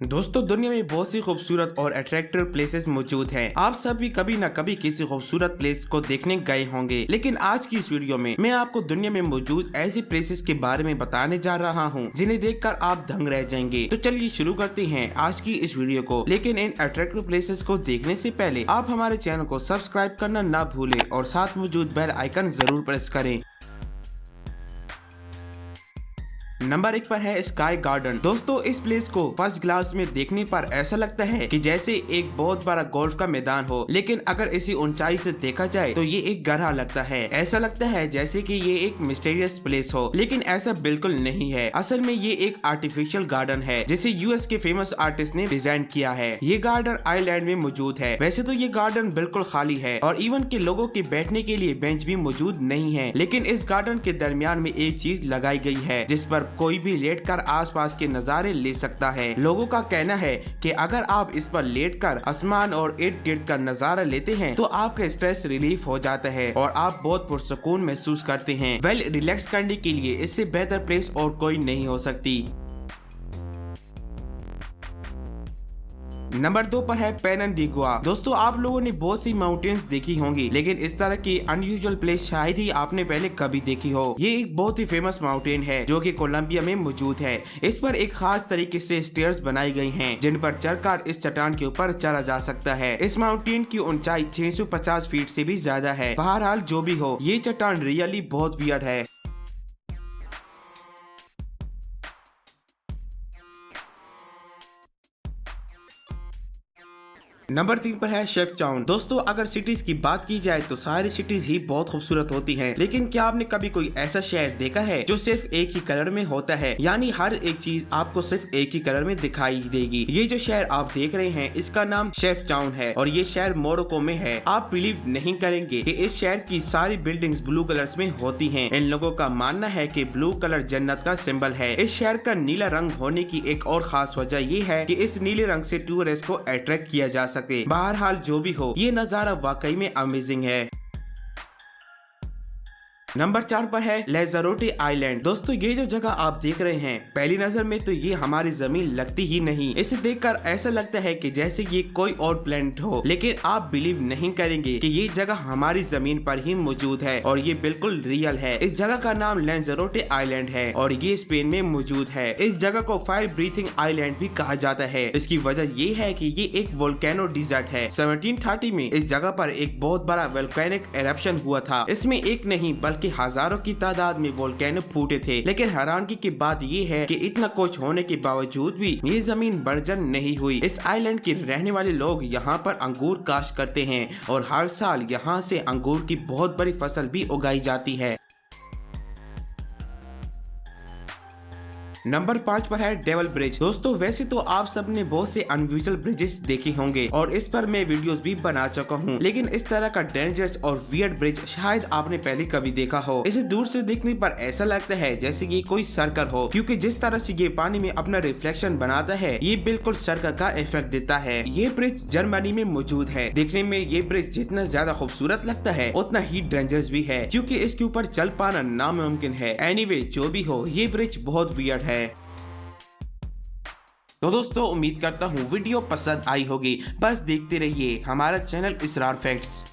दोस्तों, दुनिया में बहुत सी खूबसूरत और अट्रैक्टिव प्लेसेस मौजूद हैं। आप सभी कभी न कभी किसी खूबसूरत प्लेस को देखने गए होंगे, लेकिन आज की इस वीडियो में मैं आपको दुनिया में मौजूद ऐसी प्लेसेस के बारे में बताने जा रहा हूं, जिन्हें देखकर आप दंग रह जाएंगे। तो चलिए शुरू करते हैं आज की इस वीडियो को। लेकिन इन अट्रैक्टिव प्लेसेस को देखने से पहले आप हमारे चैनल को सब्सक्राइब करना ना भूलें और साथ मौजूद बेल आइकन जरूर प्रेस करें। नंबर 1 पर है स्काई गार्डन। दोस्तों, इस प्लेस को फर्स्ट ग्लास में देखने पर ऐसा लगता है कि जैसे एक बहुत बड़ा गोल्फ का मैदान हो, लेकिन अगर इसी ऊंचाई से देखा जाए तो ये एक गहरा लगता है। ऐसा लगता है जैसे कि ये एक मिस्टीरियस प्लेस हो, लेकिन ऐसा बिल्कुल नहीं है। असल में ये एक आर्टिफिशियल गार्डन है, जिसे यूएस के फेमस आर्टिस्ट ने डिजाइन किया है। ये गार्डन आइलैंड में मौजूद है। वैसे तो ये गार्डन बिल्कुल खाली है और इवन के लोगों के बैठने के लिए बेंच भी मौजूद नहीं है, लेकिन इस गार्डन के दरमियान में एक चीज लगाई गई है जिस पर कोई भी लेटकर आसपास के नजारे ले सकता है। लोगों का कहना है कि अगर आप इस पर लेटकर आसमान और इर्द गिर्द का नजारा लेते हैं तो आपका स्ट्रेस रिलीफ हो जाता है और आप बहुत पुरसुकून महसूस करते हैं। रिलैक्स करने के लिए इससे बेहतर प्लेस और कोई नहीं हो सकती। नंबर 2 पर है पेननडिगुआ। दोस्तों, आप लोगों ने बहुत सी माउंटेन्स देखी होंगी, लेकिन इस तरह की अनयूजुअल प्लेस शायद ही आपने पहले कभी देखी हो। ये एक बहुत ही फेमस माउंटेन है जो कि कोलंबिया में मौजूद है। इस पर एक खास तरीके से स्टेयर्स बनाई गई हैं, जिन पर चढ़कर इस चट्टान के ऊपर चढ़ा जा सकता है। इस माउंटेन की ऊंचाई 650 फीट से भी ज्यादा है। बहरहाल जो भी हो, ये चट्टान रियली बहुत वियर्ड है। नंबर 3 पर है शेफ टाउन। दोस्तों, अगर सिटीज की बात की जाए तो सारी सिटीज ही बहुत खूबसूरत होती हैं, लेकिन क्या आपने कभी कोई ऐसा शहर देखा है जो सिर्फ एक ही कलर में होता है? यानी हर एक चीज आपको सिर्फ एक ही कलर में दिखाई देगी। ये जो शहर आप देख रहे हैं, इसका नाम शेफ टाउन है और ये शहर मोरक्को में है। आप बिलीव नहीं करेंगे कि इस शहर की सारी बिल्डिंग्स ब्लू कलर्स में होती हैं। इन लोगों का मानना है कि ब्लू कलर जन्नत का सिंबल है। इस शहर का नीला रंग होने की एक और खास वजह ये है कि इस नीले रंग से टूरिस्ट को अट्रैक्ट किया जा सके। बहरहाल जो भी हो, ये नजारा वाकई में अमेजिंग है। नंबर 4 पर है लैंज़ारोटे आइलैंड। दोस्तों, ये जो जगह आप देख रहे हैं, पहली नजर में तो ये हमारी जमीन लगती ही नहीं। इसे देखकर ऐसा लगता है कि जैसे ये कोई और प्लेनेट हो, लेकिन आप बिलीव नहीं करेंगे कि ये जगह हमारी जमीन पर ही मौजूद है और ये बिल्कुल रियल है। इस जगह का नाम लैंज़ारोटे आइलैंड है और ये स्पेन में मौजूद है। इस जगह को फायर ब्रीथिंग आइलैंड भी कहा जाता है। इसकी वजह ये है कि ये एक वोल्केनो डिजर्ट है। 1730 में इस जगह पर एक बहुत बड़ा वोल्केनिक एरप्शन हुआ था। इसमें एक नहीं बल्कि हजारों की तादाद में वोल्केनो फूटे थे, लेकिन हैरानगी की बात ये है कि इतना कुछ होने के बावजूद भी ये जमीन बंजर नहीं हुई। इस आइलैंड के रहने वाले लोग यहाँ पर अंगूर काश्त करते हैं और हर साल यहाँ से अंगूर की बहुत बड़ी फसल भी उगाई जाती है। नंबर 5 पर है डेवल ब्रिज। दोस्तों, वैसे तो आप सबने बहुत से अनयूजुअल ब्रिजेस देखे होंगे और इस पर मैं वीडियोस भी बना चुका हूँ, लेकिन इस तरह का डेंजरस और वियर्ड ब्रिज शायद आपने पहले कभी देखा हो। इसे दूर से देखने पर ऐसा लगता है जैसे ये कोई सर्कल हो, क्योंकि जिस तरह से ये पानी में अपना रिफ्लेक्शन बनाता है, ये बिल्कुल सर्कल का इफेक्ट देता है। ये ब्रिज जर्मनी में मौजूद है। देखने में ये ब्रिज जितना ज्यादा खूबसूरत लगता है, उतना ही डेंजरस भी है, क्योंकि इसके ऊपर चल पाना नामुमकिन है। एनीवे, जो भी हो, ये ब्रिज बहुत वियर्ड है। तो दोस्तों, उम्मीद करता हूँ वीडियो पसंद आई होगी। बस देखते रहिए हमारा चैनल इसरार फैक्ट्स।